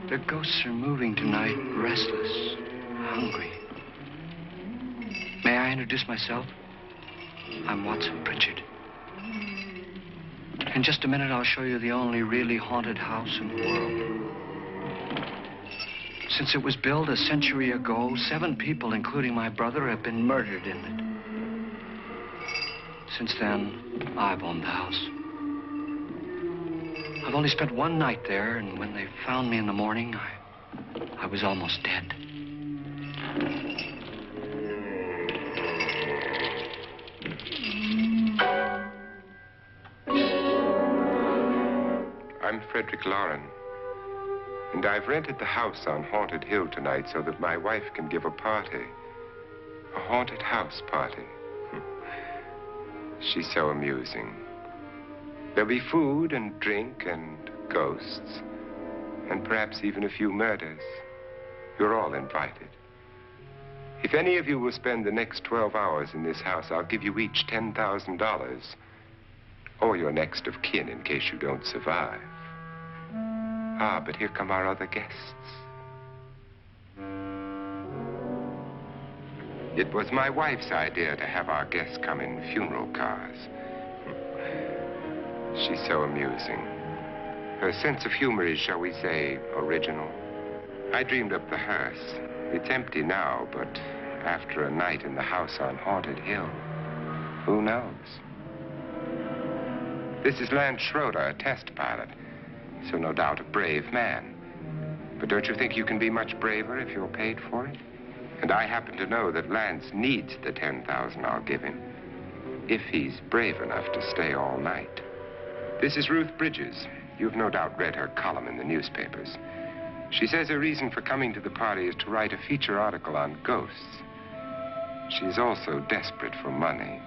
The ghosts are moving tonight, restless, hungry. May I introduce myself? I'm Watson Pritchard. In just a minute, I'll show you the only really haunted house in the world. Since it was built a century ago, 7 people, including my brother, have been murdered in it. Since then, I've owned the house. I've only spent one night there, and when they found me in the morning, I was almost dead. I'm Frederick Lauren, and I've rented the house on Haunted Hill tonight so that my wife can give a party. A haunted house party. She's so amusing. There'll be food and drink and ghosts, and perhaps even a few murders. You're all invited. If any of you will spend the next 12 hours in this house, I'll give you each $10,000, or your next of kin in case you don't survive. Ah, but here come our other guests. It was my wife's idea to have our guests come in funeral cars. She's so amusing. Her sense of humor is, shall we say, original. I dreamed up the hearse. It's empty now, but after a night in the house on Haunted Hill, who knows? This is Lance Schroeder, a test pilot, so no doubt a brave man. But don't you think you can be much braver if you're paid for it? And I happen to know that Lance needs the $10,000 I'll give him, if he's brave enough to stay all night. This is Ruth Bridges. You've no doubt read her column in the newspapers. She says her reason for coming to the party is to write a feature article on ghosts. She's also desperate for money,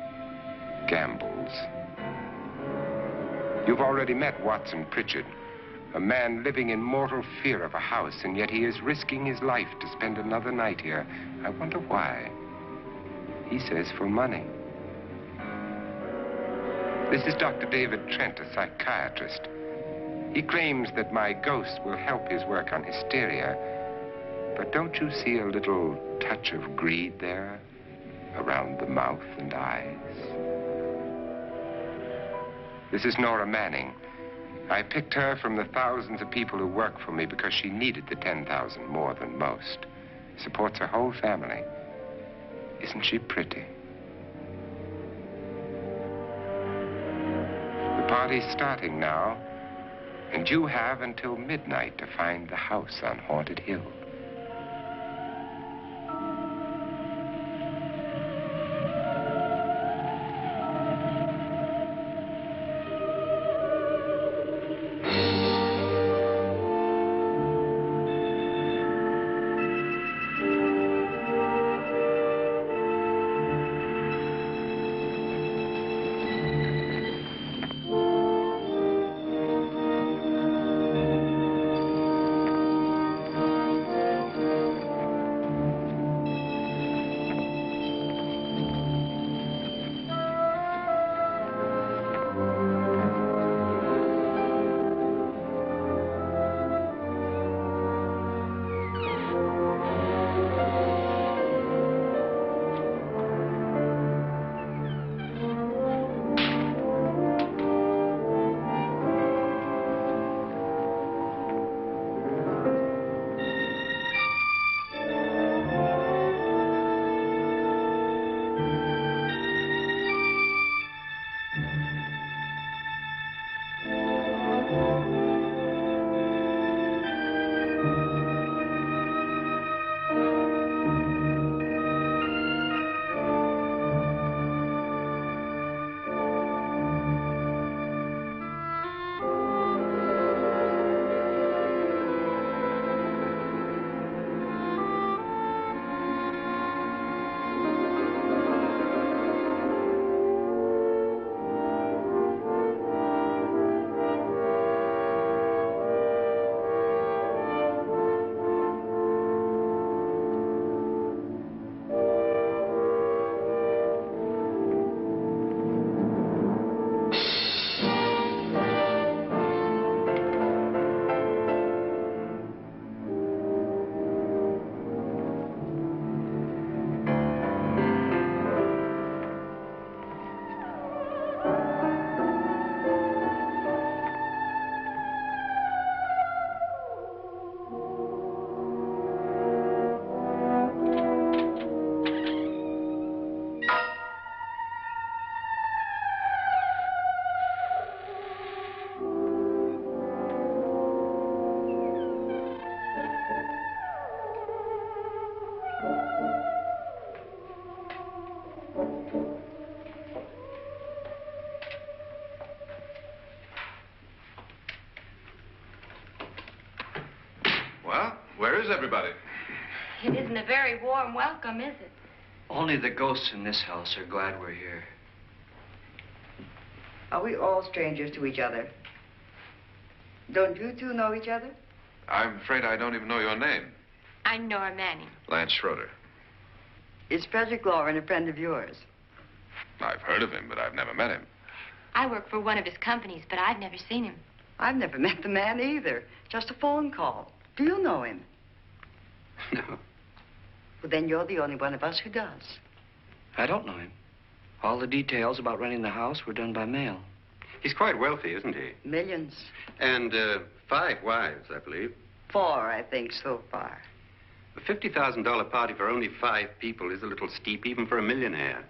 gambles. You've already met Watson Pritchard, a man living in mortal fear of a house, and yet he is risking his life to spend another night here. I wonder why. He says for money. This is Dr. David Trent, a psychiatrist. He claims that my ghost will help his work on hysteria. But don't you see a little touch of greed there around the mouth and eyes? This is Nora Manning. I picked her from the thousands of people who work for me because she needed the $10,000 more than most. Supports her whole family. Isn't she pretty? The party's starting now, and you have until midnight to find the house on Haunted Hill. Well, where is everybody? It isn't a very warm welcome, is it? Only the ghosts in this house are glad we're here. Are we all strangers to each other? Don't you two know each other? I'm afraid I don't even know your name. I'm Nora Manning. Lance Schroeder. Is Frederick Lauren a friend of yours? I've heard of him, but I've never met him. I work for one of his companies, but I've never seen him. I've never met the man either. Just a phone call. Do you know him? No, Well, then you're the only one of us who does. I don't know him. All the details about renting the house were done by mail. He's quite wealthy, isn't he? Millions. And 5 wives, I believe. 4, I think, so far. A $50,000 party for only 5 people is a little steep, even for a millionaire.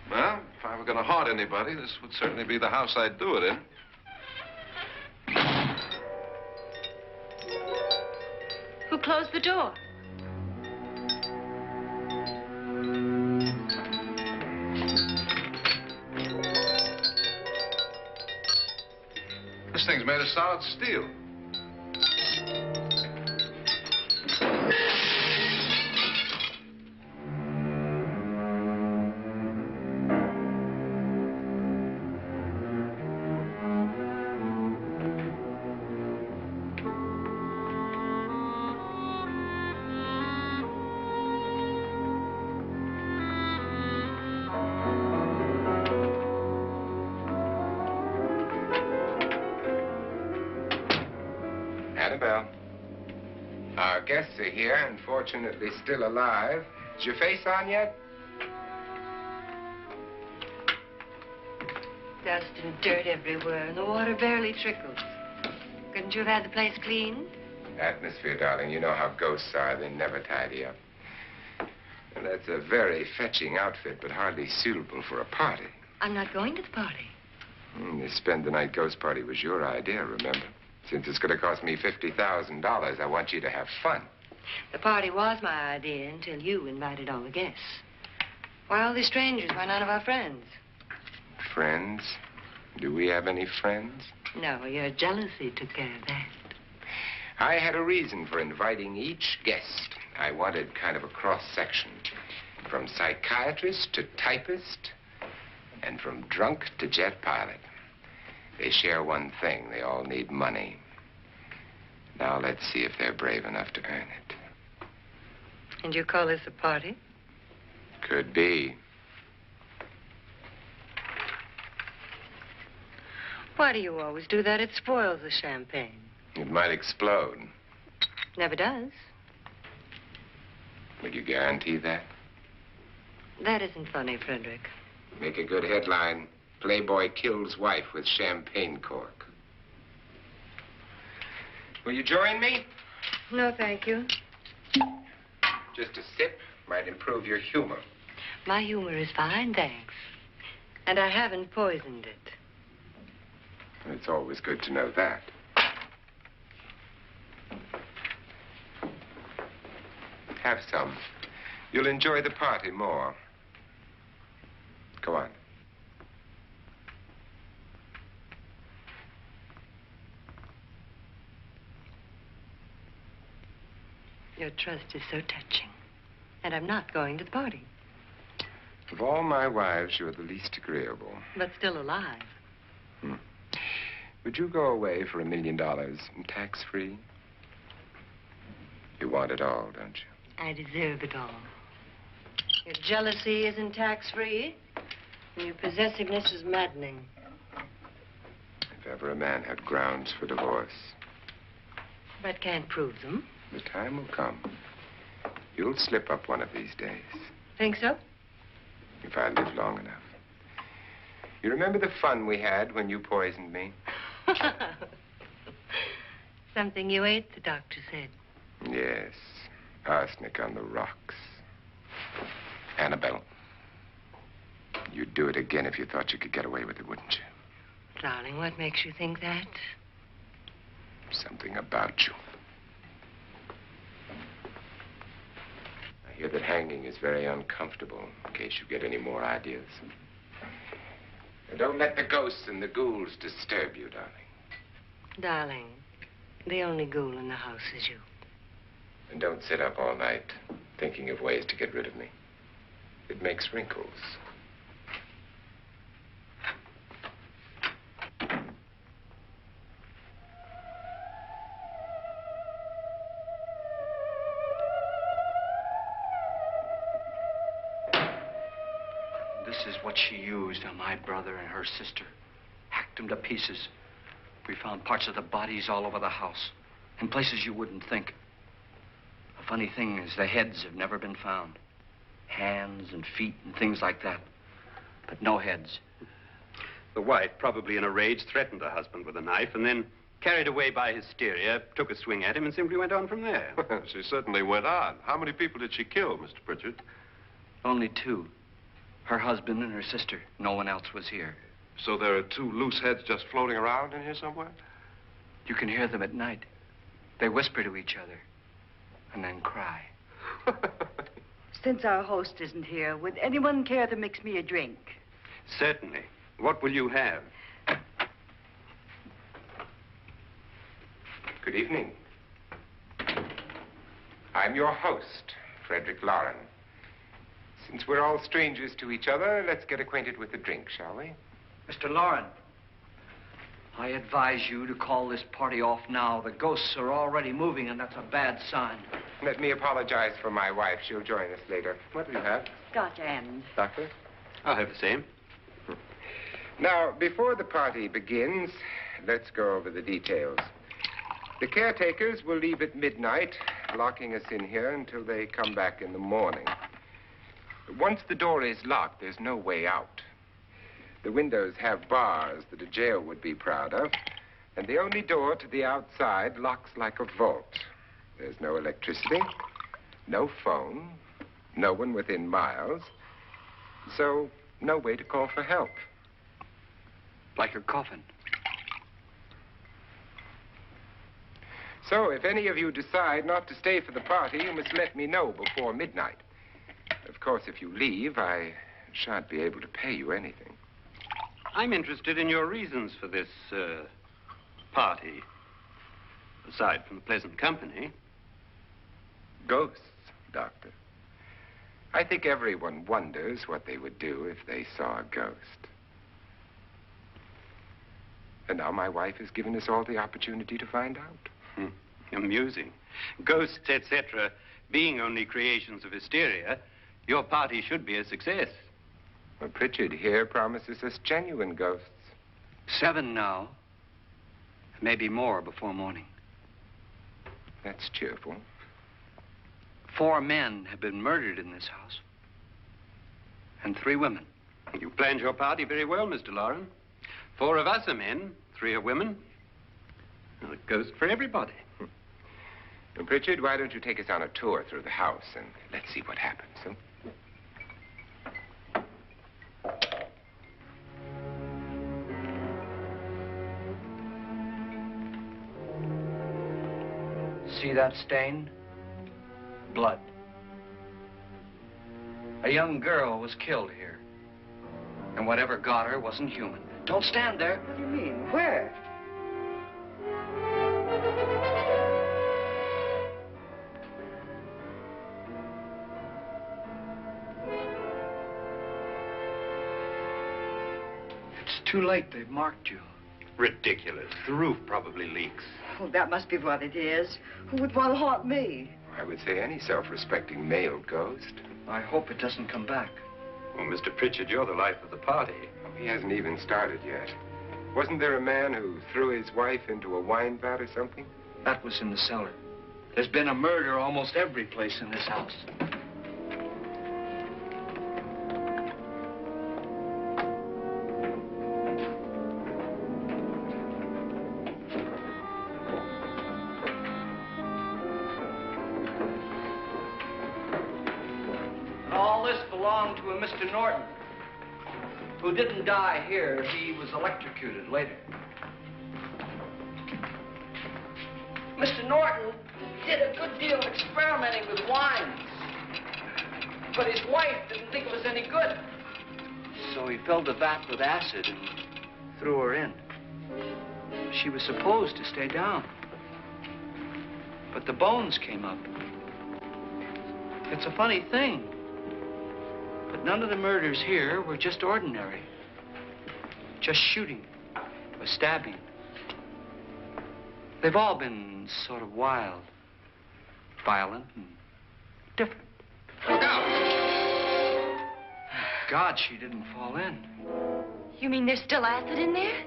Well, if I were going to haunt anybody, this would certainly be the house I'd do it in. Who closed the door? This thing's made of solid steel. Annabelle. Our guests are here, unfortunately still alive. Is your face on yet? Dust and dirt everywhere, and the water barely trickles. Couldn't you have had the place cleaned? Atmosphere, darling. You know how ghosts are. They never tidy up. And that's a very fetching outfit, but hardly suitable for a party. I'm not going to the party. The spend-the-night ghost party was your idea, remember? Since it's going to cost me $50,000, I want you to have fun. The party was my idea until you invited all the guests. Why all these strangers? Why none of our friends? Friends? Do we have any friends? No, your jealousy took care of that. I had a reason for inviting each guest. I wanted kind of a cross-section. From psychiatrist to typist, and from drunk to jet pilot. They share one thing. They all need money. Now let's see if they're brave enough to earn it. And you call this a party? Could be. Why do you always do that? It spoils the champagne. It might explode. Never does. Would you guarantee that? That isn't funny, Frederick. Make a good headline. Playboy kills wife with champagne cork. Will you join me? No, thank you. Just a sip might improve your humor. My humor is fine, thanks. And I haven't poisoned it. It's always good to know that. Have some. You'll enjoy the party more. Go on. Your trust is so touching. And I'm not going to the party. Of all my wives, you're the least agreeable. But still alive. Would you go away for $1 million tax-free? You want it all, don't you? I deserve it all. Your jealousy isn't tax-free. And your possessiveness is maddening. If ever a man had grounds for divorce. But can't prove them. The time will come. You'll slip up one of these days. Think so? If I live long enough. You remember the fun we had when you poisoned me? Something you ate, the doctor said. Yes. Arsenic on the rocks. Annabelle, you'd do it again if you thought you could get away with it, wouldn't you? Darling, what makes you think that? Something about you. I hear that hanging is very uncomfortable, in case you get any more ideas. And don't let the ghosts and the ghouls disturb you, darling. Darling, the only ghoul in the house is you. And don't sit up all night thinking of ways to get rid of me. It makes wrinkles. This is what she used on my brother and her sister. Hacked them to pieces. We found parts of the bodies all over the house. In places you wouldn't think. The funny thing is the heads have never been found. Hands and feet and things like that. But no heads. The wife, probably in a rage, threatened her husband with a knife and then, carried away by hysteria, took a swing at him and simply went on from there. She certainly went on. How many people did she kill, Mr. Pritchard? Only two. Her husband and her sister. No one else was here. So there are two loose heads just floating around in here somewhere? You can hear them at night. They whisper to each other and then cry. Since our host isn't here, would anyone care to mix me a drink? Certainly. What will you have? Good evening. I'm your host, Frederick Lauren. Since we're all strangers to each other, let's get acquainted with the drink, shall we? Mr. Lauren, I advise you to call this party off now. The ghosts are already moving, and that's a bad sign. Let me apologize for my wife. She'll join us later. What do you have? Scotch and. Doctor? I'll have the same. Now, before the party begins, let's go over the details. The caretakers will leave at midnight, locking us in here until they come back in the morning. Once the door is locked, there's no way out. The windows have bars that a jail would be proud of, and the only door to the outside locks like a vault. There's no electricity, no phone, no one within miles, so no way to call for help. Like a coffin. So if any of you decide not to stay for the party, you must let me know before midnight. Of course, if you leave, I shan't be able to pay you anything. I'm interested in your reasons for this, party. Aside from the pleasant company. Ghosts, Doctor. I think everyone wonders what they would do if they saw a ghost. And now my wife has given us all the opportunity to find out. Amusing. Ghosts, etc., being only creations of hysteria, your party should be a success. Well, Pritchard here promises us genuine ghosts. 7 now. Maybe more before morning. That's cheerful. 4 men have been murdered in this house. And 3 women. You planned your party very well, Mr. Lauren. 4 of us are men, 3 are women. Well, a ghost for everybody. Well, Pritchard, why don't you take us on a tour through the house and let's see what happens, huh? See that stain? Blood. A young girl was killed here. And whatever got her wasn't human. Don't stand there. What do you mean? Where? It's too late. They've marked you. Ridiculous. The roof probably leaks. Oh, that must be what it is. Who would want to haunt me? I would say any self-respecting male ghost. I hope it doesn't come back. Well, Mr. Pritchard, you're the life of the party. Oh, he hasn't even started yet. Wasn't there a man who threw his wife into a wine vat or something? That was in the cellar. There's been a murder almost every place in this house. And all this belonged to a Mr. Norton, who didn't die here. He was electrocuted later. Mr. Norton did a good deal of experimenting with wines, but his wife didn't think it was any good. So he filled the vat with acid and threw her in. she was supposed to stay down. But the bones came up. It's a funny thing, but none of the murders here were just ordinary. Just shooting or stabbing. They've all been sort of wild, violent, and different. Look out! God, she didn't fall in. You mean there's still acid in there?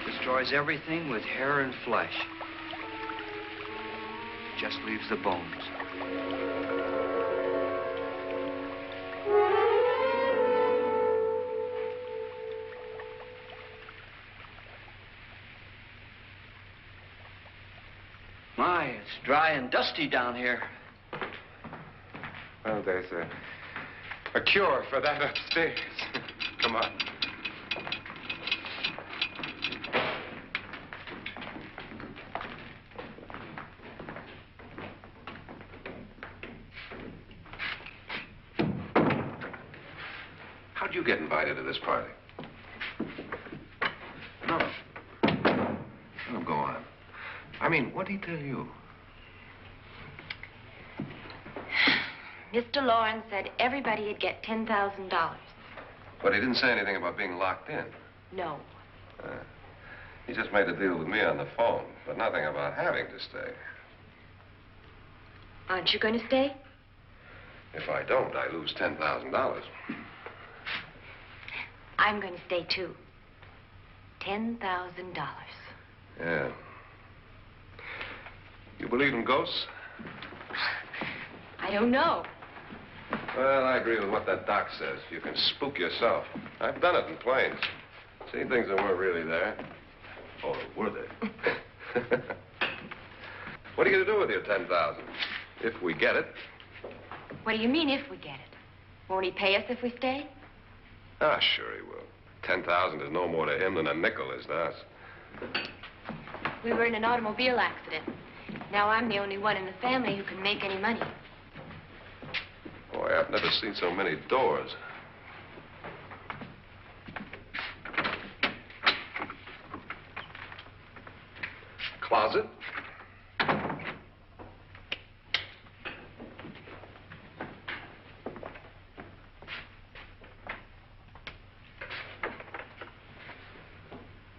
Destroys everything with hair and flesh. Just leaves the bones. My, it's dry and dusty down here. Well, there's a cure for that upstairs. Come on. How'd you get invited to this party? No. Oh, go on. I mean, what did he tell you? Mr. Lawrence said everybody'd get $10,000. But he didn't say anything about being locked in. No. He just made a deal with me on the phone, but nothing about having to stay. Aren't you going to stay? If I don't, I lose $10,000. I'm going to stay, too. $10,000. Yeah. You believe in ghosts? I don't know. Well, I agree with what that doc says. You can spook yourself. I've done it in planes. Seen things that weren't really there. Or were they? What are you going to do with your $10,000? If we get it. What do you mean, if we get it? Won't he pay us if we stay? Ah, sure he will. 10,000 is no more to him than a nickel is to us. We were in an automobile accident. Now I'm the only one in the family who can make any money. Boy, I've never seen so many doors. Closet.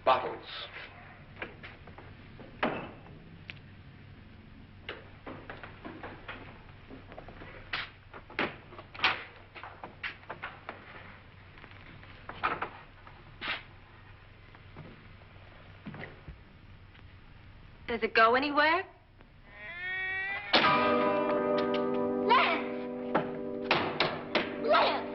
Bottles. Does it go anywhere? Lance! Lance!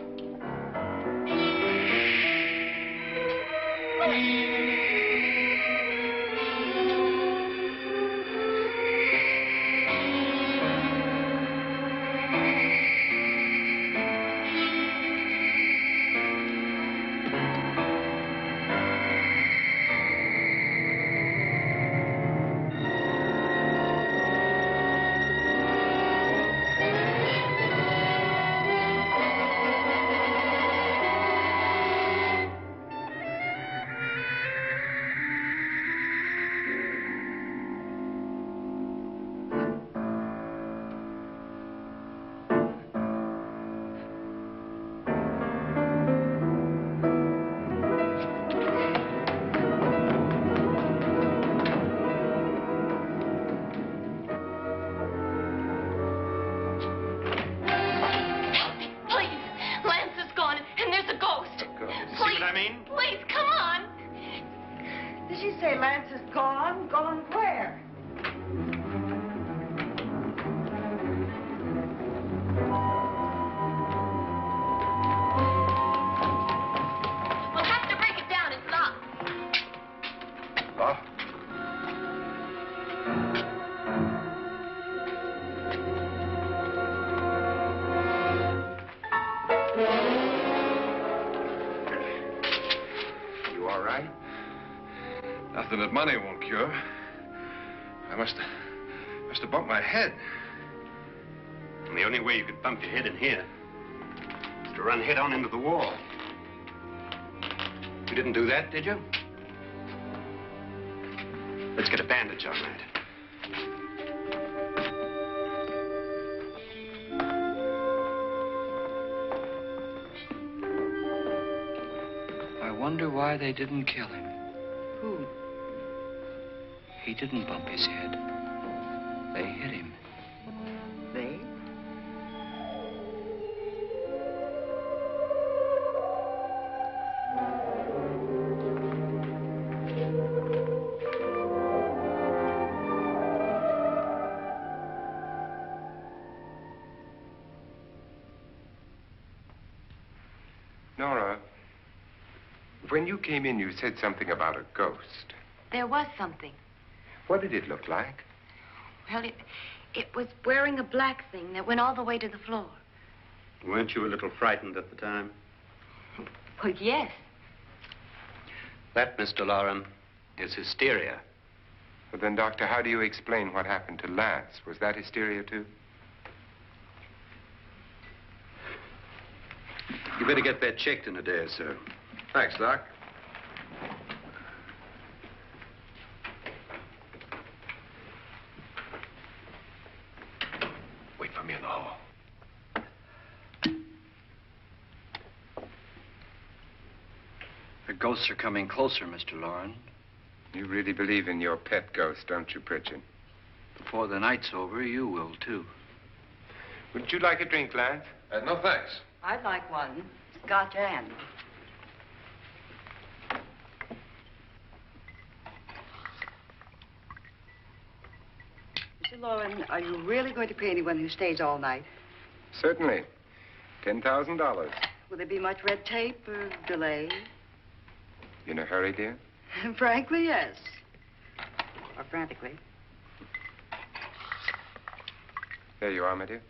Did she say Lance is gone? Gone where? We'll have to break it down. It's locked. Huh? Nothing that money won't cure. I must have bumped my head. And the only way you could bump your head in here is to run head on into the wall. You didn't do that, did you? Let's get a bandage on that. I wonder why they didn't kill him. Who? He didn't bump his head. They hit him. They? Nora, when you came in, you said something about a ghost. There was something. What did it look like? Well, it was wearing a black thing that went all the way to the floor. Weren't you a little frightened at the time? Well, yes. That, Mr. Loren, is hysteria. Well, then, Doctor, how do you explain what happened to Lance? Was that hysteria, too? You better get that checked in a day or so. Thanks, Doc. Wait for me in the hall. The ghosts are coming closer, Mr. Loren. You really believe in your pet ghost, don't you, Pritchard? Before the night's over, you will, too. Would you like a drink, Lance? No, thanks. I'd like one. Scotch and. Mr. Loren, are you really going to pay anyone who stays all night? Certainly. $10,000. Will there be much red tape or delay? You in a hurry, dear? Frankly, yes. Or frantically. There you are, my dear.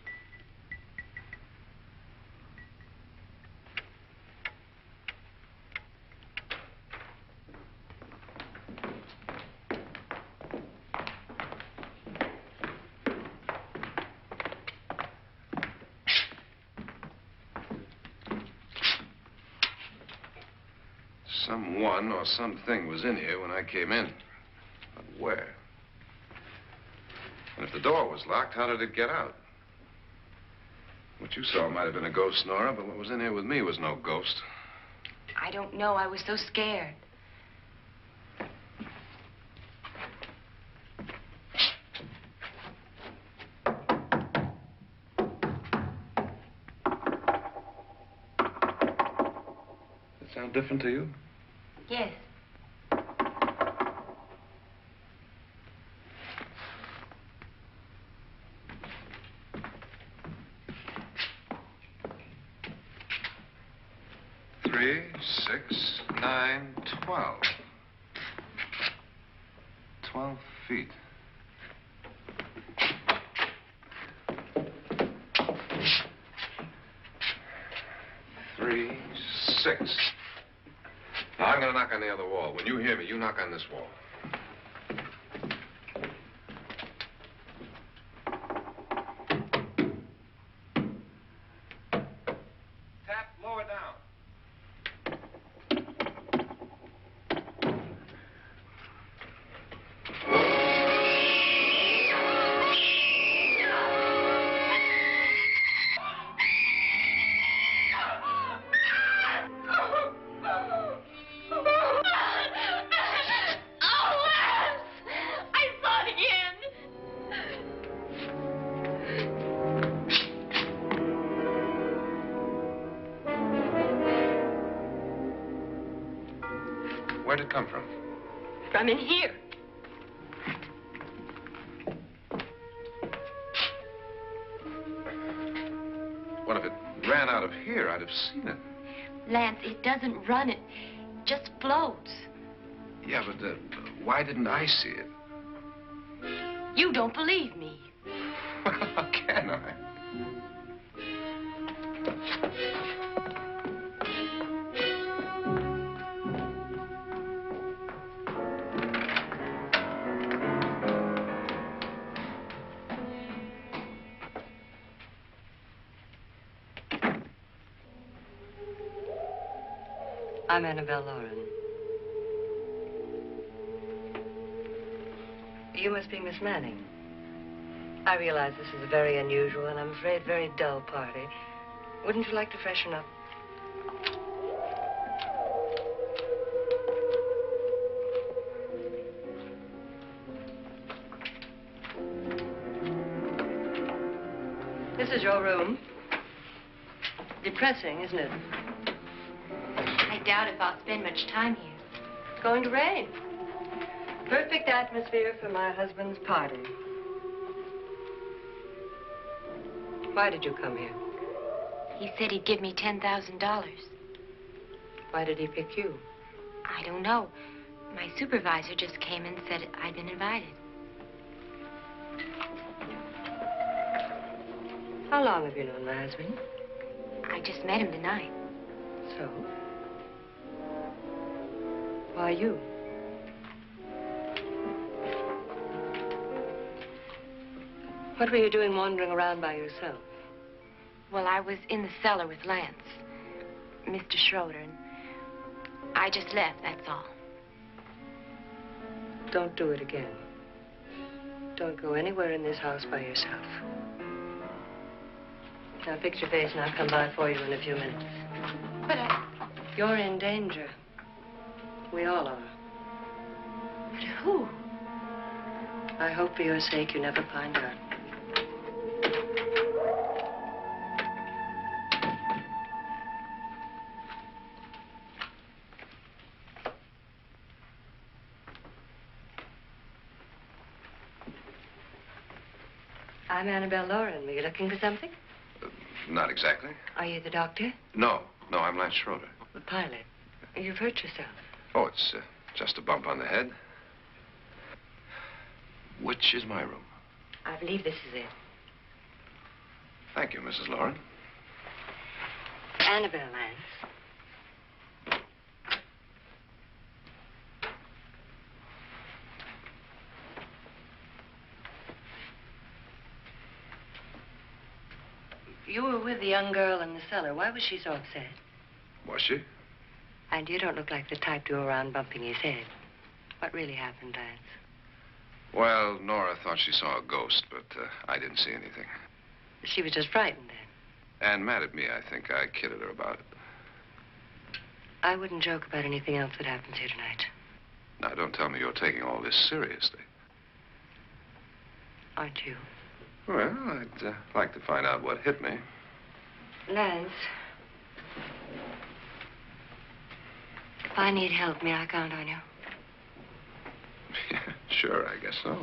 Someone or something was in here when I came in. But where? And if the door was locked, how did it get out? What you saw might have been a ghost, Nora, but what was in here with me was no ghost. I don't know. I was so scared. Does it sound different to you? Yes. Three, 6, 9, 12. 12 feet. Three, 6. Now, I'm going to knock on the other wall. When you hear me, you knock on this wall. Tap lower down. Where'd it come from? From in here. Well, if it ran out of here, I'd have seen it. Lance, it doesn't run. It just floats. Yeah, but why didn't I see it? You don't believe me. Well, how can I? I'm Annabelle Lauren. You must be Miss Manning. I realize this is a very unusual and I'm afraid very dull party. Wouldn't you like to freshen up? This is your room. Depressing, isn't it? I doubt if I'll spend much time here. It's going to rain. Perfect atmosphere for my husband's party. Why did you come here? He said he'd give me $10,000. Why did he pick you? I don't know. My supervisor just came and said I'd been invited. How long have you known my husband? I just met him tonight. So? Why you? What were you doing wandering around by yourself? Well, I was in the cellar with Lance, Mr. Schroeder, and I just left, that's all. Don't do it again. Don't go anywhere in this house by yourself. Now fix your face and I'll come by for you in a few minutes. But You're in danger. We all are. but who? I hope for your sake you never find out. I'm Annabelle Lauren. Were you looking for something? Not exactly. Are you the doctor? No, I'm Lance Schroeder. The pilot. You've hurt yourself. Oh, it's just a bump on the head. Which is my room? I believe this is it. Thank you, Mrs. Lauren. Annabelle Lance. You were with the young girl in the cellar. Why was she so upset? Was she? And you don't look like the type to go around bumping his head. What really happened, Lance? Well, Nora thought she saw a ghost, but I didn't see anything. She was just frightened then. And mad at me, I think. I kidded her about it. I wouldn't joke about anything else that happens here tonight. Now, don't tell me you're taking all this seriously. Aren't you? Well, I'd like to find out what hit me. Lance. If I need help, may I count on you? Yeah, sure, I guess so.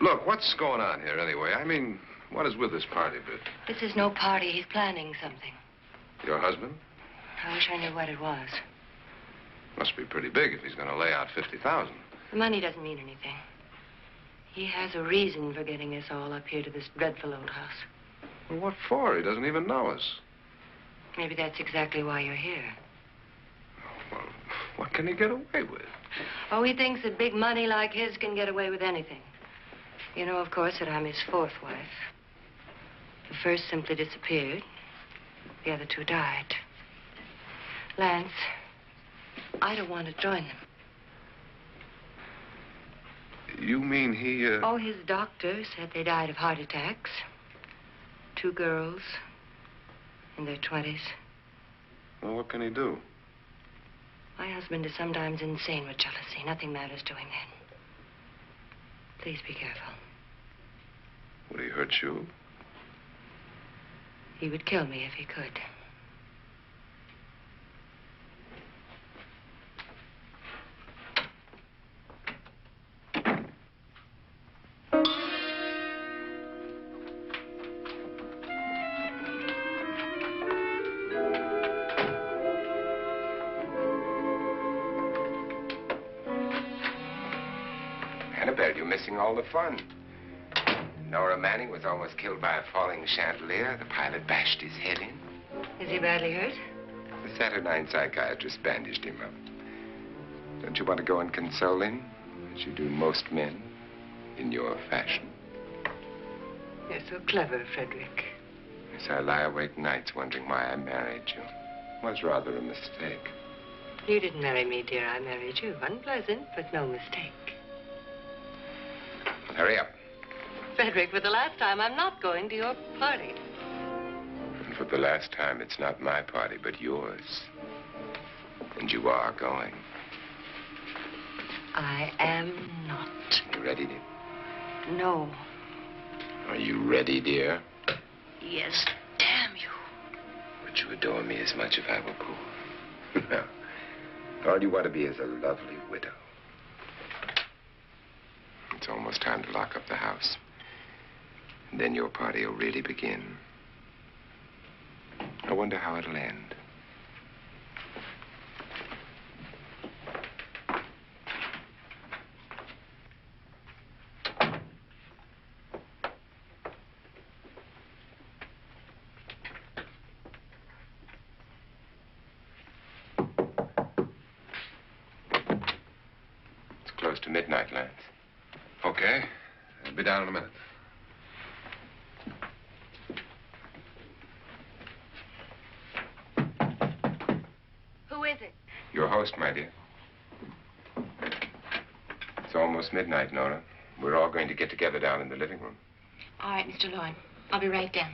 Look, what's going on here anyway? I mean, what is with this party bit? This is no party. He's planning something. Your husband? I wish I knew what it was. Must be pretty big if he's going to lay out 50,000. The money doesn't mean anything. He has a reason for getting us all up here to this dreadful old house. Well, what for? He doesn't even know us. Maybe that's exactly why you're here. Well, what can he get away with? Oh, he thinks that big money like his can get away with anything. You know, of course, that I'm his fourth wife. The first simply disappeared. The other two died. Lance, I don't want to join them. You mean he, Oh, his doctor said they died of heart attacks. 2 girls in their 20s. Well, what can he do? My husband is sometimes insane with jealousy. Nothing matters to him then. Please be careful. Would he hurt you? He would kill me if he could. Annabelle, you're missing all the fun. Nora Manning was almost killed by a falling chandelier. The pilot bashed his head in. Is he badly hurt? The Saturnine psychiatrist bandaged him up. Don't you want to go and console him, as you do most men, in your fashion? You're so clever, Frederick. Yes, I lie awake nights wondering why I married you. was rather a mistake. You didn't marry me, dear. I married you. Unpleasant, but no mistake. Well, hurry up. Frederick, for the last time, I'm not going to your party. And for the last time, it's not my party, but yours. And you are going. I am not. You ready, dear? No. Are you ready, dear? Yes, damn you. Would you adore me as much if I were poor? No. All you want to be is a lovely widow. It's almost time to lock up the house. And then your party will really begin. I wonder how it'll end. Close to midnight, Lance. Okay. I'll be down in a minute. Who is it? Your host, my dear. It's almost midnight, Nora. We're all going to get together down in the living room. All right, Mr. Lloyd. I'll be right down.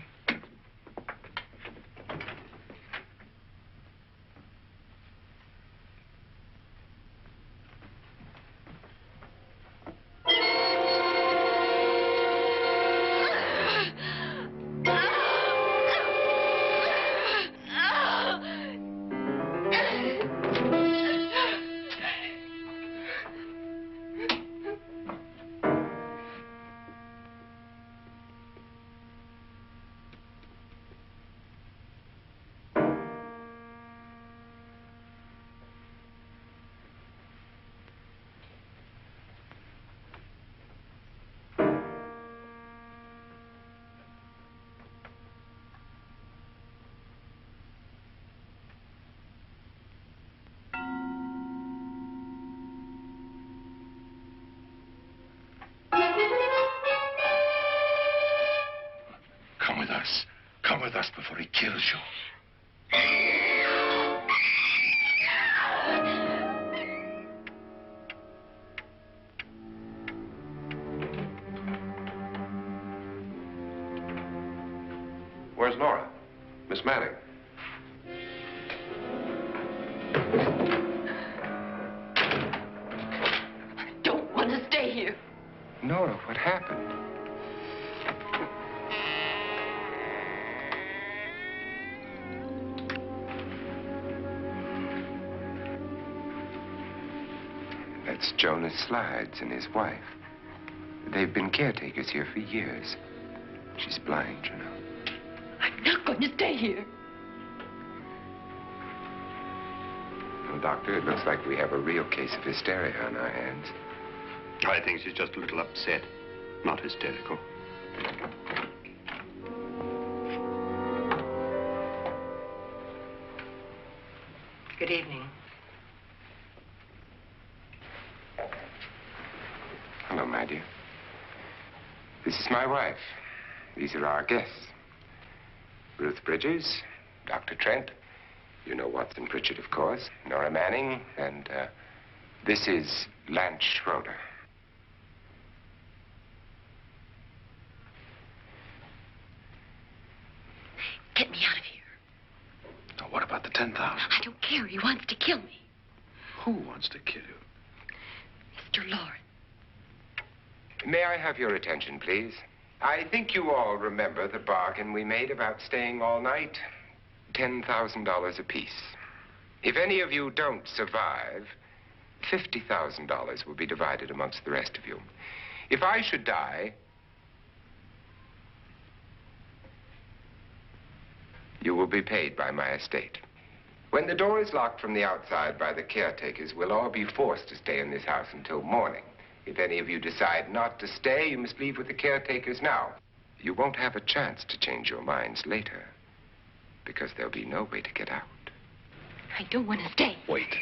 Come with us. Come with us before he kills you. Where's Nora? Miss Manning. I don't want to stay here. Nora, what happened? That's Jonas Slides and his wife. They've been caretakers here for years. She's blind, you know. I'm not going to stay here. Well, Doctor, it looks like we have a real case of hysteria on our hands. I think she's just a little upset, not hysterical. Good evening. Hello, my dear. This is my wife. These are our guests. Ruth Bridges, Dr. Trent. You know Watson Pritchard, of course. Nora Manning, and this is Lance Schroeder. Get me out of here. Now, what about the 10,000? I don't care. He wants to kill me. Who wants to kill you? Mr. Lawrence. May I have your attention, please? I think you all remember the bargain we made about staying all night. $10,000 apiece. If any of you don't survive, $50,000 will be divided amongst the rest of you. If I should die, you will be paid by my estate. When the door is locked from the outside by the caretakers, we'll all be forced to stay in this house until morning. If any of you decide not to stay, you must leave with the caretakers now. You won't have a chance to change your minds later, because there'll be no way to get out. I don't want to stay. Wait.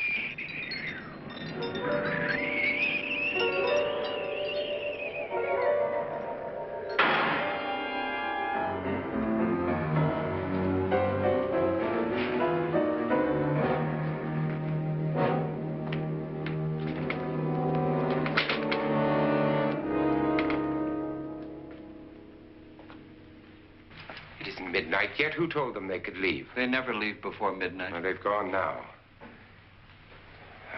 It isn't midnight yet. Who told them they could leave? They never leave before midnight. Well, they've gone now.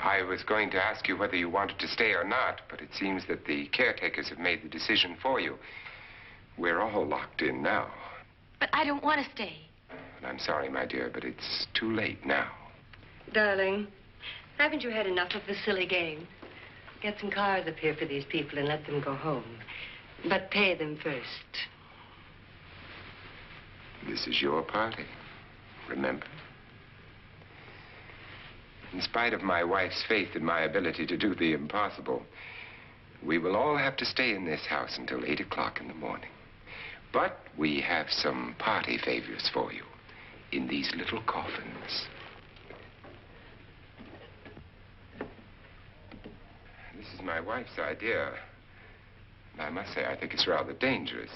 I was going to ask you whether you wanted to stay or not, but it seems that the caretakers have made the decision for you. We're all locked in now. But I don't want to stay. And I'm sorry, my dear, but it's too late now. Darling, haven't you had enough of the silly game? Get some cars up here for these people and let them go home. But pay them first. This is your party, remember? In spite of my wife's faith in my ability to do the impossible, we will all have to stay in this house until 8 o'clock in the morning. But we have some party favors for you in these little coffins. This is my wife's idea. And I must say, I think it's rather dangerous.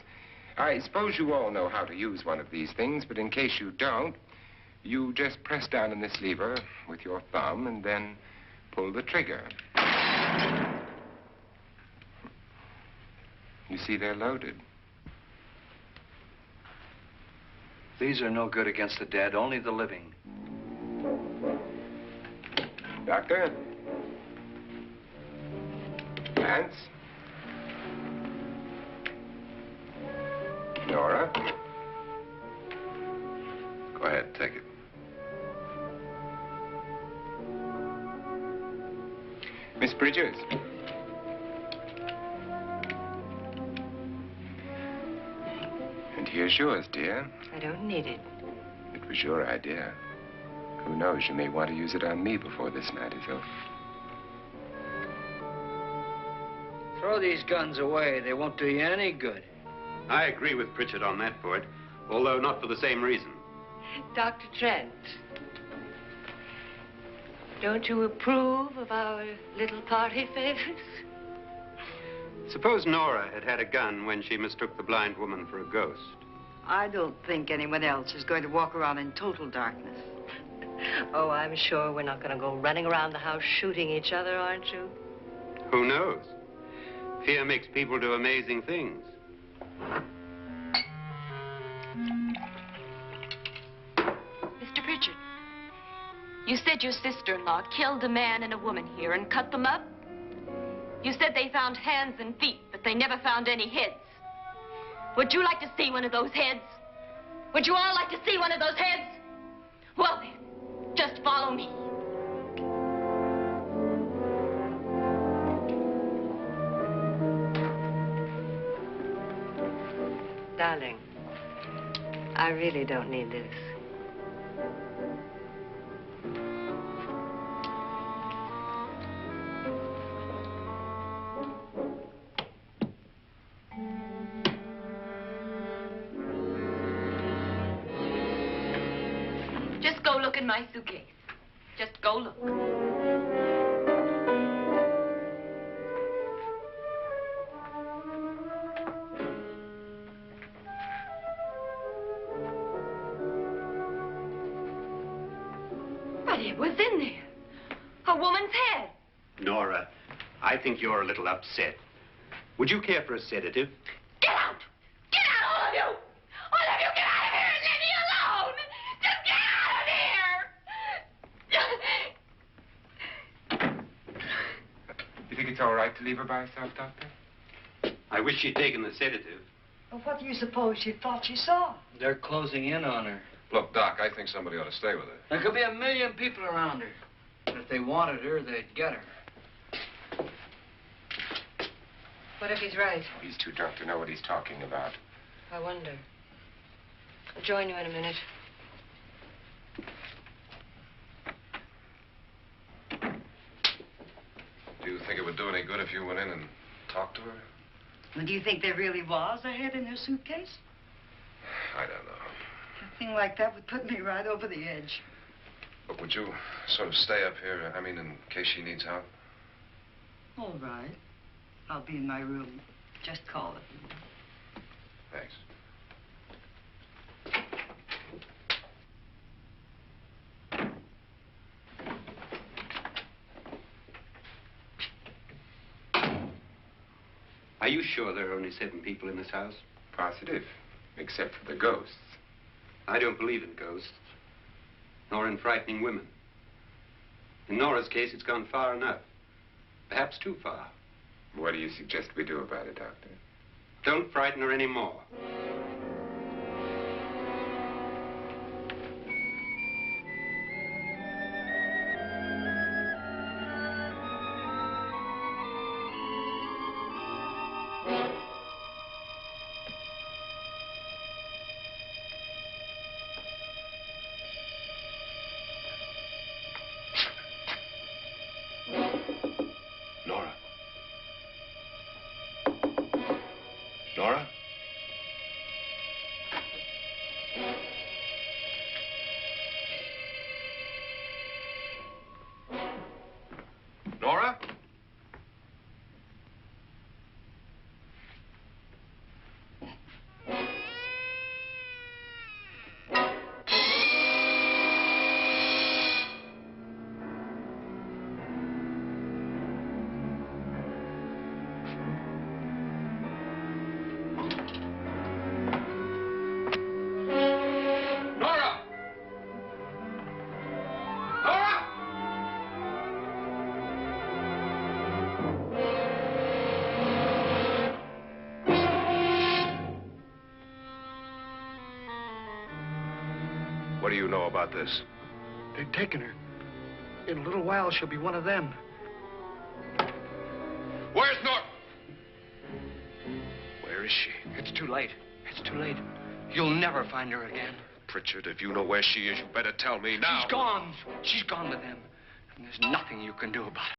I suppose you all know how to use one of these things, but in case you don't, you just press down on this lever with your thumb and then pull the trigger. You see, they're loaded. These are no good against the dead, only the living. Doctor? Lance? Nora? Go ahead, take it. Miss Bridges? And here's yours, dear. I don't need it. It was your idea. Who knows, you may want to use it on me before this night is over. Throw these guns away. They won't do you any good. I agree with Pritchard on that point, although not for the same reason. Dr. Trent, don't you approve of our little party favors? Suppose Nora had had a gun when she mistook the blind woman for a ghost. I don't think anyone else is going to walk around in total darkness. Oh, I'm sure we're not going to go running around the house shooting each other, aren't you? Who knows? Fear makes people do amazing things. Mr. Pritchard, you said your sister-in-law killed a man and a woman here and cut them up? You said they found hands and feet, but they never found any heads. Would you like to see one of those heads? Would you all like to see one of those heads? Well, then, just follow me. Darling, I really don't need this. Just go look in my suitcase. Just go look. But it was in there. A woman's head. Nora, I think you're a little upset. Would you care for a sedative? Get out! Get out, all of you! All of you, get out of here and leave me alone! Just get out of here! You think it's all right to leave her by herself, Doctor? I wish she'd taken the sedative. Well, what do you suppose she thought she saw? They're closing in on her. Look, Doc, I think somebody ought to stay with her. There could be 1 million people around her. And if they wanted her, they'd get her. What if he's right? He's too drunk to know what he's talking about. I wonder. I'll join you in a minute. Do you think it would do any good if you went in and talked to her? Well, do you think there really was a head in her suitcase? I don't know. A thing like that would put me right over the edge. But would you sort of stay up here, I mean, in case she needs help? All right. I'll be in my room. Just call it. Thanks. Are you sure there are only 7 people in this house? Positive, except for the ghosts. I don't believe in ghosts, nor in frightening women. In Nora's case, it's gone far enough. Perhaps too far. What do you suggest we do about it, Doctor? Don't frighten her anymore. Nora? Nora? Nora? Nora! Nora! What do you know about this? They've taken her. In a little while, she'll be one of them. Where's Nora? Where is she? It's too late. It's too late. You'll never find her again. Pritchard, if you know where she is, you better tell me now. She's gone. She's gone with them. And there's nothing you can do about it.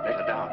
Lay her down.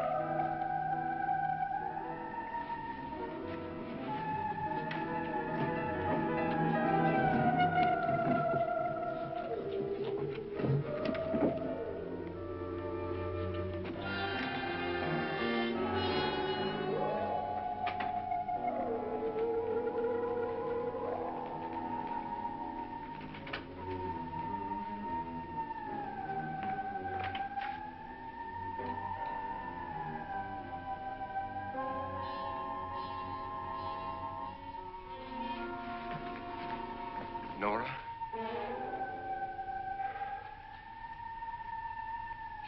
Nora?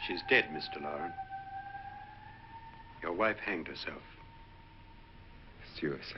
She's dead, Mr. Lauren. Your wife hanged herself. Suicide.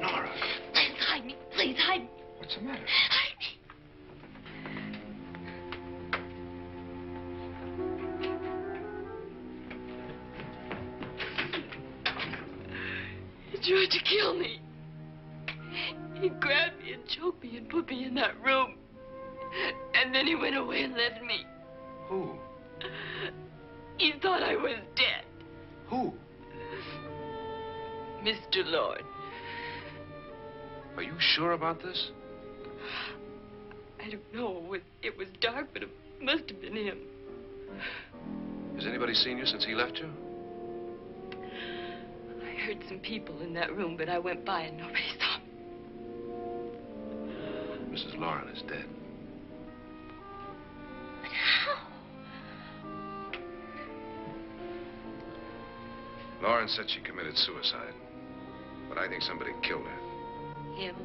Nora, Please hide me. Please hide me. What's the matter? Hide me. He tried to kill me. He grabbed me and choked me and put me in that room. And then he went away and left me. who? He thought I was dead. Who? Mr. Lord. Are you sure about this? I don't know. It was dark, but it must have been him. Has anybody seen you since he left you? I heard some people in that room, but I went by and nobody saw me. Mrs. Lauren is dead. But how? Lauren said she committed suicide, but I think somebody killed her. Him?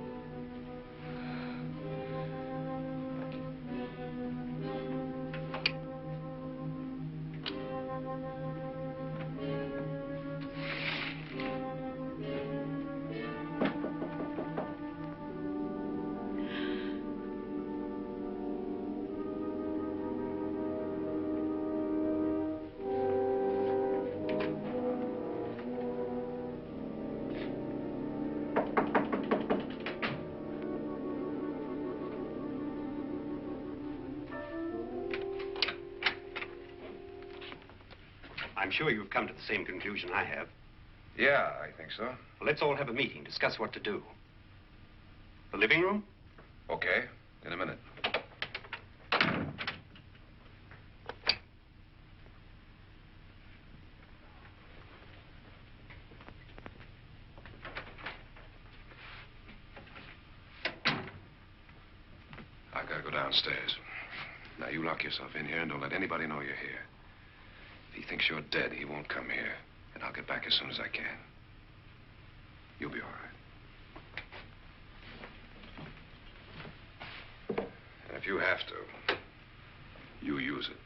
I'm sure you've come to the same conclusion I have. Yeah, I think so. Well, let's all have a meeting, discuss what to do. The living room? Okay, in a minute. I've got to go downstairs. Now, you lock yourself in here and don't let anybody know you're here. If he thinks you're dead, he won't come here. And I'll get back as soon as I can. You'll be all right. And if you have to, you use it.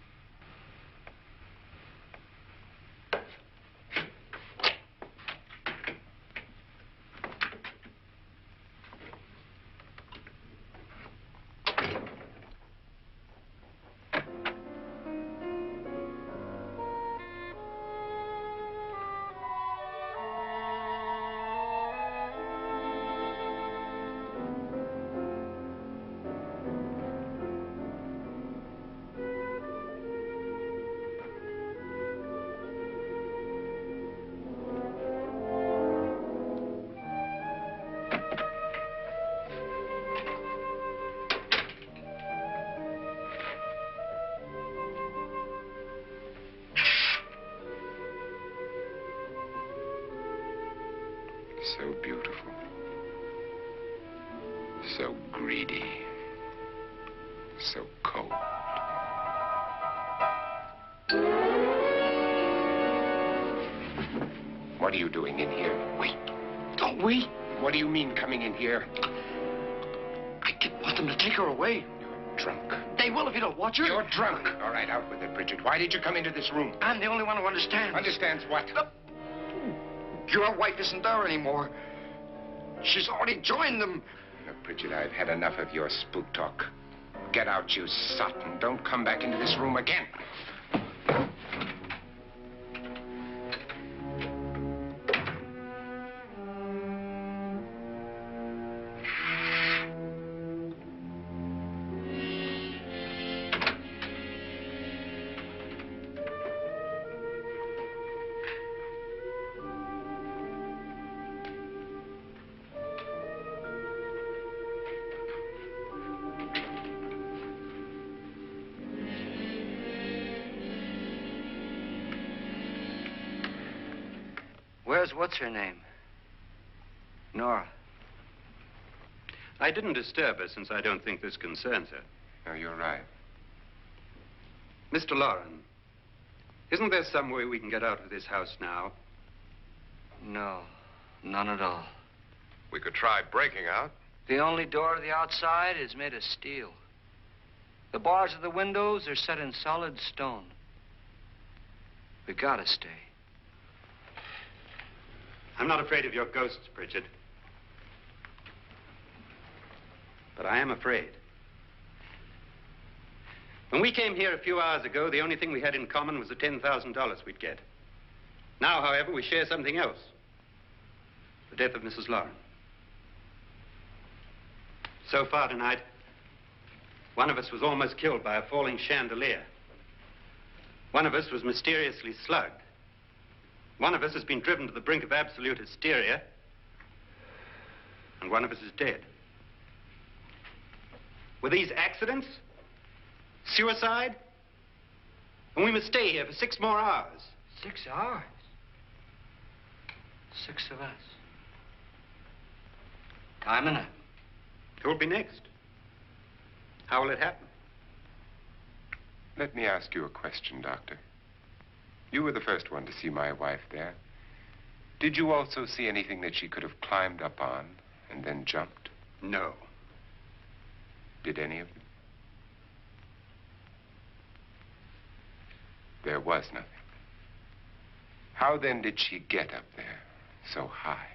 So beautiful. So greedy. So cold. What are you doing in here? Wait. Don't we? What do you mean coming in here? I didn't want them to take her away. You're drunk. They will if you don't watch her. You're drunk. All right, out with it, Bridget. Why did you come into this room? I'm the only one who understands. Understands what? Your wife isn't there anymore. She's already joined them. Look, Bridget, I've had enough of your spook talk. Get out, you sot, and don't come back into this room again. Where's what's-her-name? Nora. I didn't disturb her since I don't think this concerns her. No, you're right. Mr. Loren, isn't there some way we can get out of this house now? No, none at all. We could try breaking out. The only door to the outside is made of steel. The bars of the windows are set in solid stone. We gotta stay. I'm not afraid of your ghosts, Bridget. But I am afraid. When we came here a few hours ago, the only thing we had in common was the $10,000 we'd get. Now, however, we share something else. The death of Mrs. Loren. So far tonight, one of us was almost killed by a falling chandelier. One of us was mysteriously slugged. One of us has been driven to the brink of absolute hysteria, and one of us is dead. Were these accidents? Suicide? And we must stay here for 6 more hours. 6 hours? 6 of us. Time enough. Who will be next? How will it happen? Let me ask you a question, Doctor. You were the first one to see my wife there. Did you also see anything that she could have climbed up on and then jumped? No. Did any of you? There was nothing. How then did she get up there so high?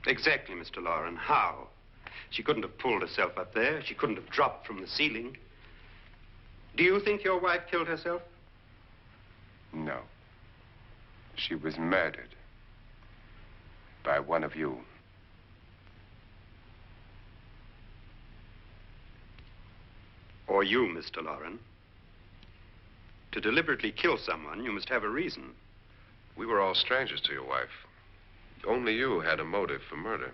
Exactly, Mr. Loren. How? She couldn't have pulled herself up there. She couldn't have dropped from the ceiling. Do you think your wife killed herself? No. She was murdered by one of you. Or you, Mr. Loren. To deliberately kill someone, you must have a reason. We were all strangers to your wife. Only you had a motive for murder.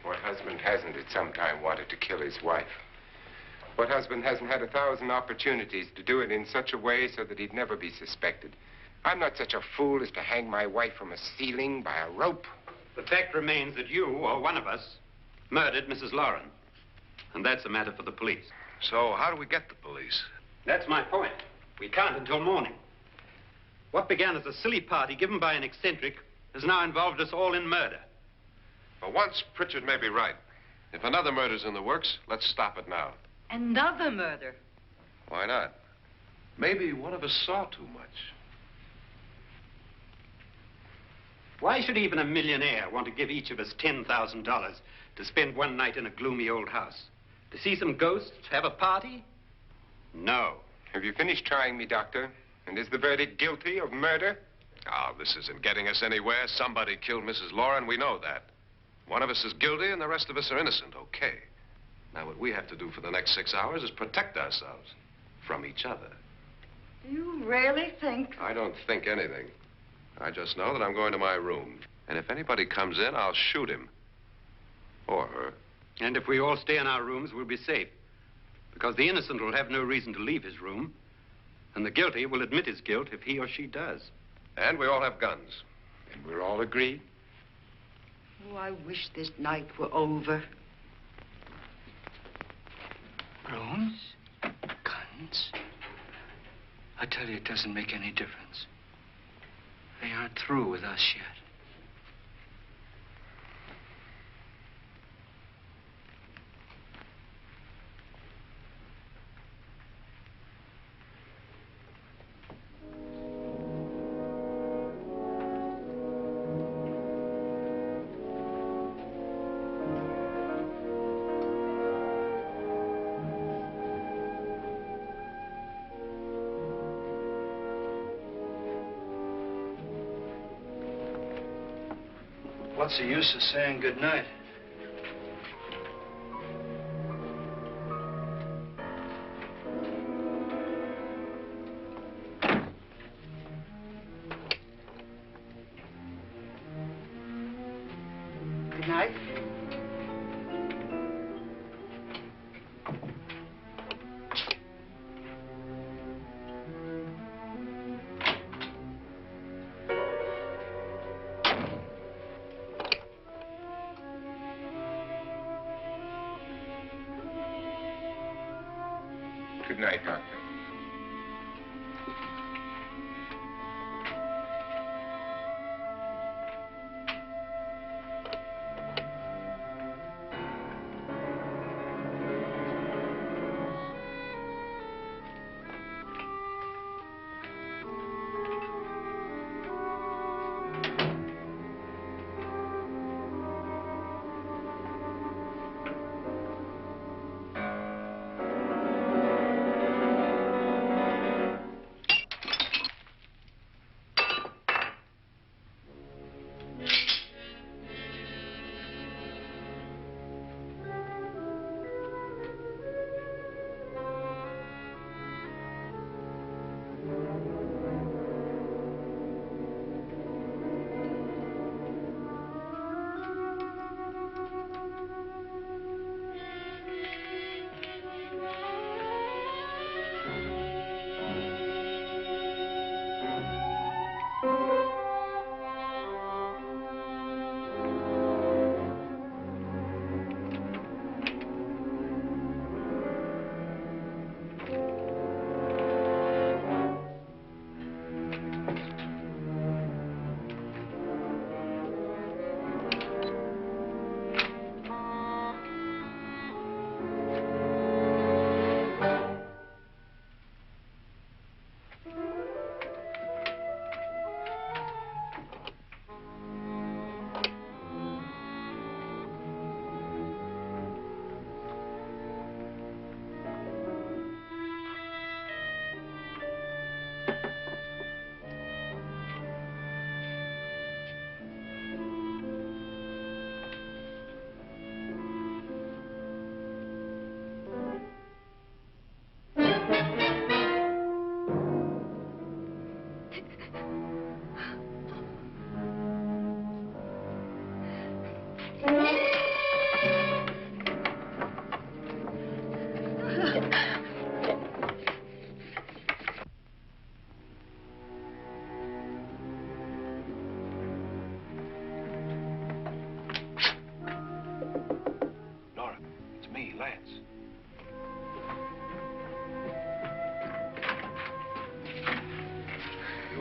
What husband hasn't at some time wanted to kill his wife? What husband hasn't had 1,000 opportunities to do it in such a way so that he'd never be suspected? I'm not such a fool as to hang my wife from a ceiling by a rope. The fact remains that you, or one of us, murdered Mrs. Lauren. And that's a matter for the police. So how do we get the police? That's my point. We can't until morning. What began as a silly party given by an eccentric has now involved us all in murder. For once, Pritchard may be right. If another murder's in the works, let's stop it now. Another murder. Why not? Maybe one of us saw too much. Why should even a millionaire want to give each of us $10,000 to spend one night in a gloomy old house? To see some ghosts, have a party? No. Have you finished trying me, Doctor? And is the verdict guilty of murder? Oh, this isn't getting us anywhere. Somebody killed Mrs. Lauren. We know that. One of us is guilty and the rest of us are innocent, okay. Now, what we have to do for the next 6 hours is protect ourselves from each other. Do you really think? I don't think anything. I just know that I'm going to my room. And if anybody comes in, I'll shoot him. Or her. And if we all stay in our rooms, we'll be safe. Because the innocent will have no reason to leave his room. And the guilty will admit his guilt if he or she does. And we all have guns. And we're all agreed? Oh, I wish this night were over. Rooms? Guns? I tell you, it doesn't make any difference. They aren't through with us yet. What's the use of saying good night? Good night. Good night, Doctor.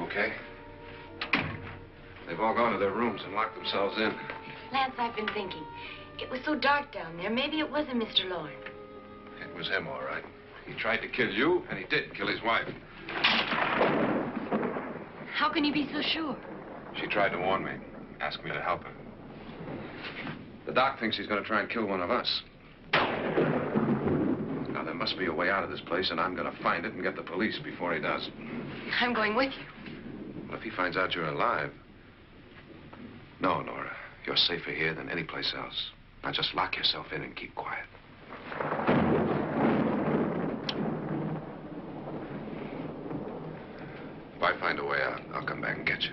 okay? They've all gone to their rooms and locked themselves in. Lance, I've been thinking. It was so dark down there. Maybe it wasn't Mr. Lorne. It was him, all right. He tried to kill you, and he did kill his wife. How can you be so sure? She tried to warn me, asked me to help her. The doc thinks he's going to try and kill one of us. Now, there must be a way out of this place, and I'm going to find it and get the police before he does. I'm going with you. Well, if he finds out you're alive... No, Nora. You're safer here than any place else. Now, just lock yourself in and keep quiet. If I find a way out, I'll come back and get you.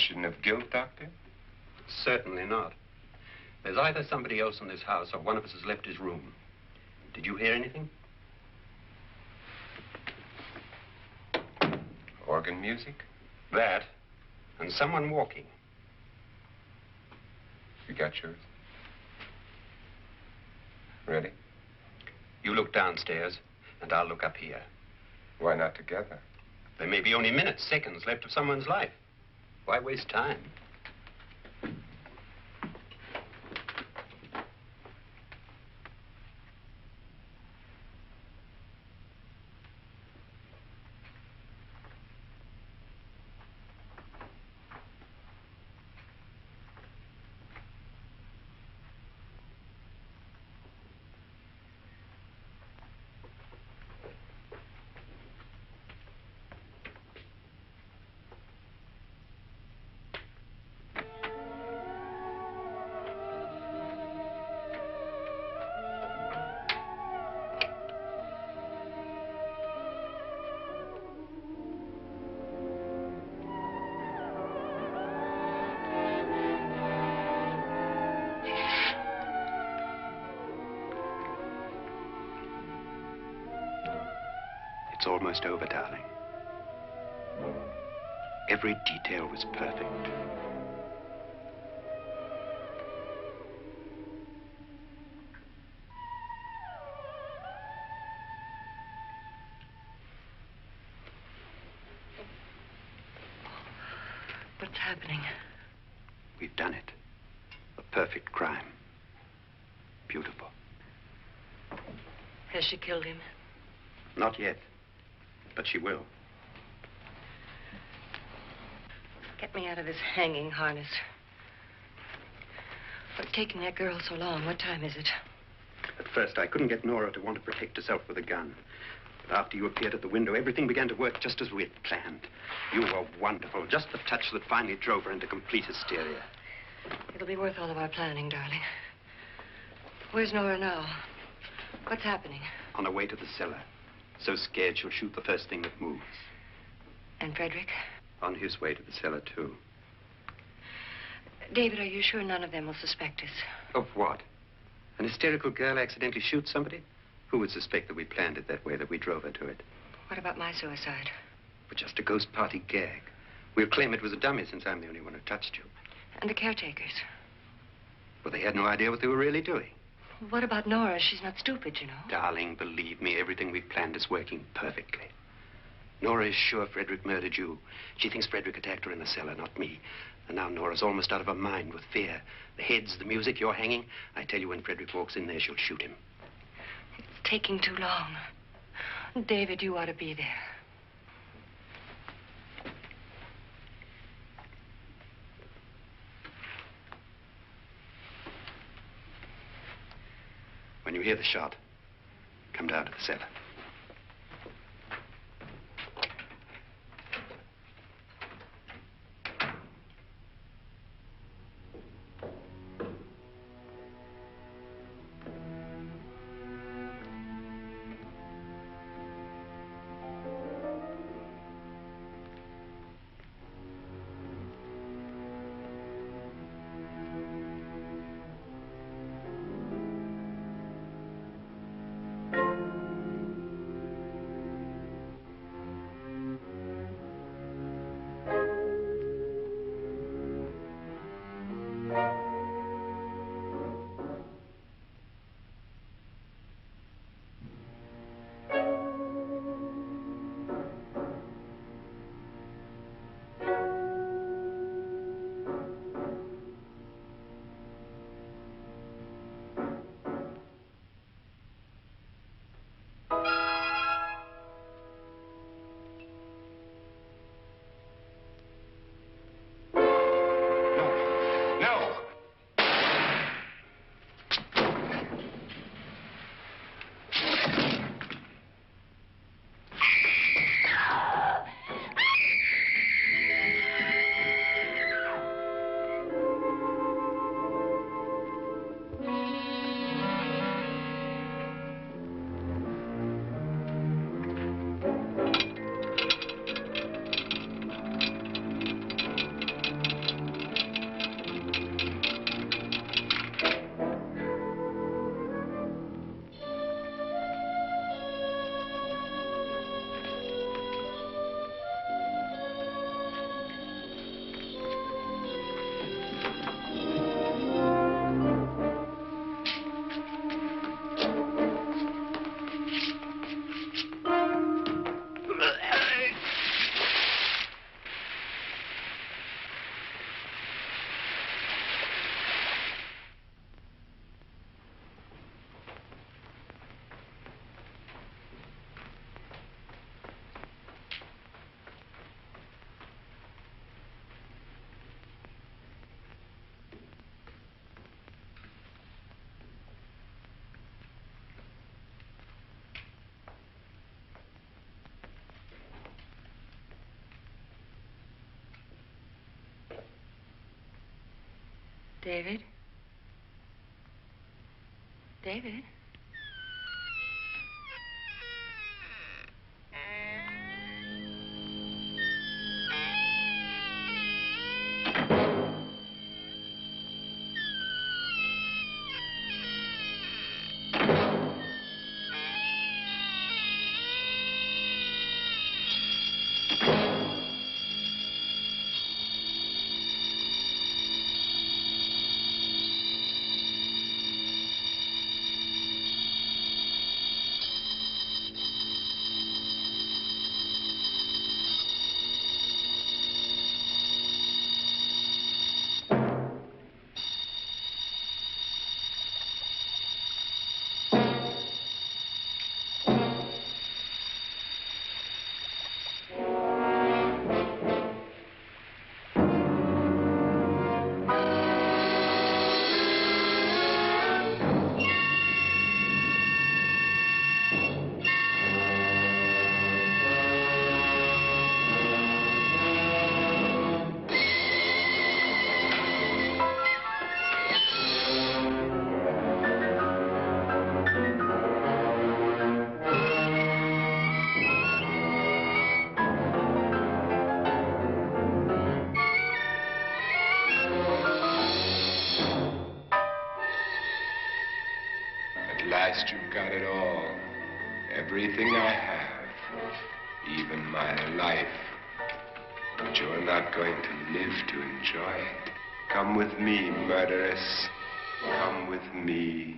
question of guilt, Doctor? Certainly not. There's either somebody else in this house or one of us has left his room. Did you hear anything? Organ music? That, and someone walking. You got yours? Ready? You look downstairs, and I'll look up here. Why not together? There may be only minutes, seconds left of someone's life. Why waste time? It's almost over, darling. Every detail was perfect. What's happening? We've done it. A perfect crime. Beautiful. Has she killed him? Not yet, but she will. Get me out of this hanging harness. What's taking that girl so long? What time is it? At first, I couldn't get Nora to want to protect herself with a gun. But after you appeared at the window, everything began to work just as we had planned. You were wonderful. Just the touch that finally drove her into complete hysteria. It'll be worth all of our planning, darling. Where's Nora now? What's happening? On her way to the cellar. So scared she'll shoot the first thing that moves. And Frederick? On his way to the cellar, too. David, are you sure none of them will suspect us? Of what? An hysterical girl accidentally shoots somebody? Who would suspect that we planned it that way, that we drove her to it? What about my suicide? But just a ghost party gag. We'll claim it was a dummy since I'm the only one who touched you. And the caretakers? Well, they had no idea what they were really doing. What about Nora? She's not stupid, you know. Darling, believe me, everything we've planned is working perfectly. Nora is sure Frederick murdered you. She thinks Frederick attacked her in the cellar, not me. And now Nora's almost out of her mind with fear. The heads, the music, you're hanging. I tell you, when Frederick walks in there, she'll shoot him. It's taking too long. David, you ought to be there. When you hear the shot, come down to the cellar. David? David? At last you've got it all. Everything I have. Even my life. But you're not going to live to enjoy it. Come with me, murderess. Come with me.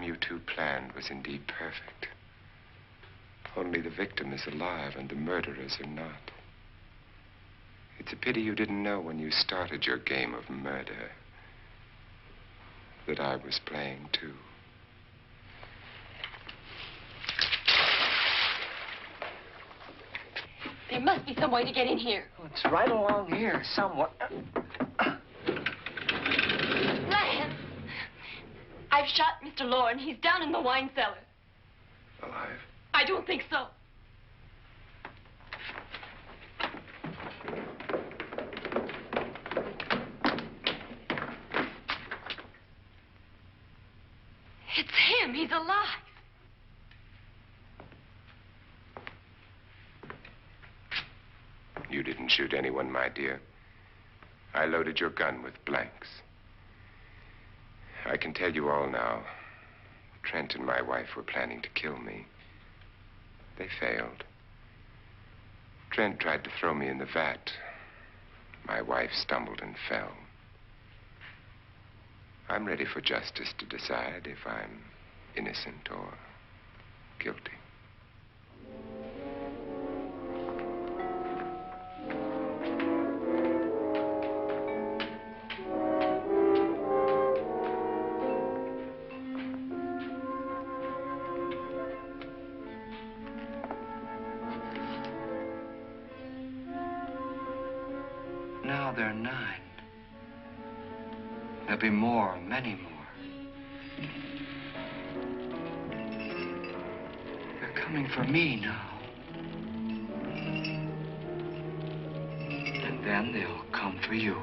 You two planned was indeed perfect. Only the victim is alive and the murderers are not. It's a pity you didn't know when you started your game of murder that I was playing too. There must be some way to get in here. Well, it's right along here somewhere. Lance! I've shot Mr. Lorne. He's down in the wine cellar. Alive? I don't think so. It's him. He's alive. You didn't shoot anyone, my dear. I loaded your gun with blanks. I can tell you all now. Trent and my wife were planning to kill me. They failed. Trent tried to throw me in the vat. My wife stumbled and fell. I'm ready for justice to decide if I'm innocent or guilty. Now they're 9. They're There'll be more, many more. They're coming for me now. And then they'll come for you.